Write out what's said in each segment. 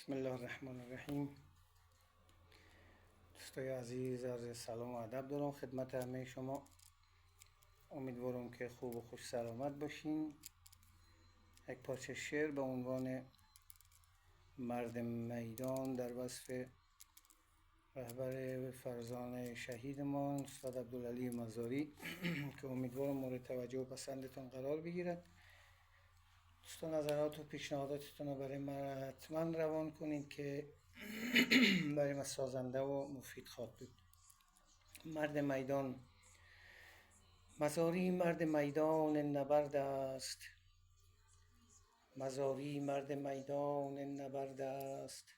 بسم الله الرحمن الرحیم. دوستای عزیز، عرض سلام و ادب دارم خدمت همه شما. امیدوارم که خوب و خوش سلامت باشین. یک پارچه شعر به عنوان مرد میدان در وصف رهبر فرزانه شهیدمان استاد عبدالعلی مزاری که امیدوارم مورد توجه و پسندتون قرار بگیرد. دوستان نظرات و پیشنهاداتتون رو برای من حتما روان کنید که برای من سازنده و مفید خواهد بود. مرد میدان. مزاری مرد میدان نبرد است، مزاری مرد میدان نبرد است،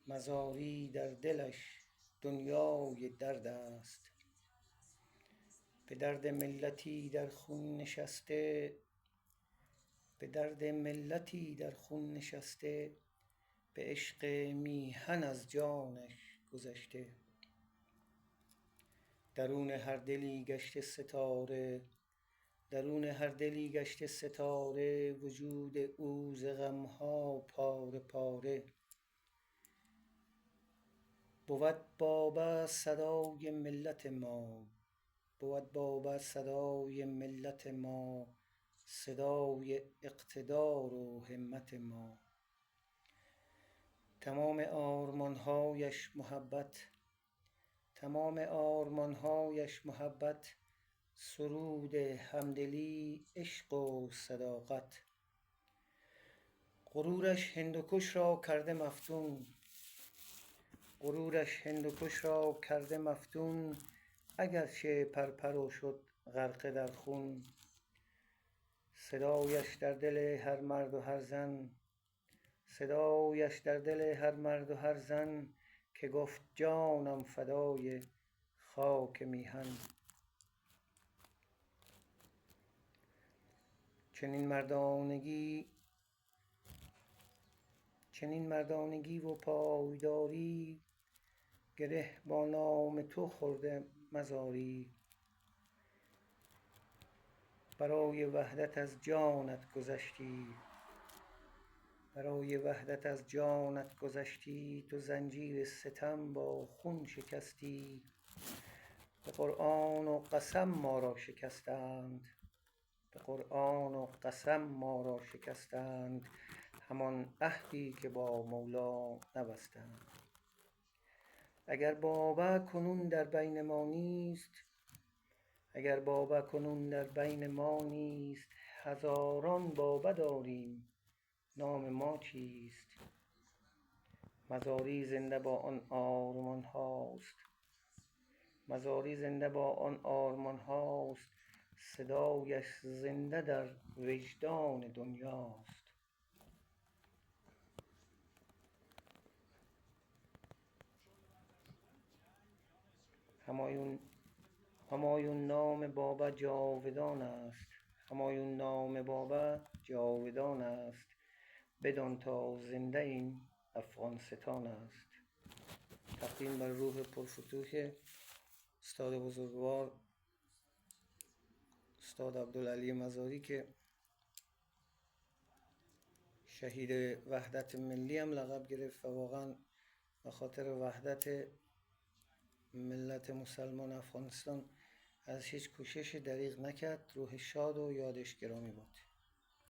مزاری در دلش دنیای درد است. به درد ملتی در خون نشسته، به درد ملتی در خون نشسته، به عشق میهن از جانش گذشته. درون هر دلی گشته ستاره، درون هر دلی گشته ستاره، وجود او ز غمها پاره پاره. بود باب صدای ملت ما، بود باب صدای ملت ما، صدای اقتدار و همت ما. تمام آرمانهایش محبت، تمام آرمانهایش محبت، سرود همدلی عشق و صداقت. غرورش هندوکش را کرده مفتون، غرورش هندوکش را کرده مفتون، اگرچه پرپر شد غرقه در خون. صدایش در دل هر مرد و هر زن، صدایش در دل هر مرد و هر زن، که گفت جانم فدای خاک میهن. چنین مردانگی و پایداری، گره با نام تو خورده مزاری. برای وحدت از جانت گذشتی، برای وحدت از جانت گذشتی، تو زنجیر ستم با خون شکستی. به قرآن و قسم ما را شکستند، به قرآن و قسم ما را شکستند، همان عهدی که با مولا نبستند. اگر بابا کنون در بین ما نیست، اگر بابا کنون در بین ما نیست، هزاران بابا داریم نام ما چیست؟ مزاری زنده با آن آرمان هاست، مزاری زنده با آن آرمان هاست، صدایش زنده در وجدان دنیاست. همایون نام بابا جاودان است، همایون نام بابا جاودان است، بدان تا زنده این افغانستان است. تقدیم بر روح پرفتوح استاد بزرگوار استاد عبدالعلی مزاری که شهید وحدت ملی هم لقب گرفت و واقعا به خاطر وحدت ملت مسلمان افغانستان از هیچ کوشش دریغ نکرد. روح شاد و یادش گرامی باد.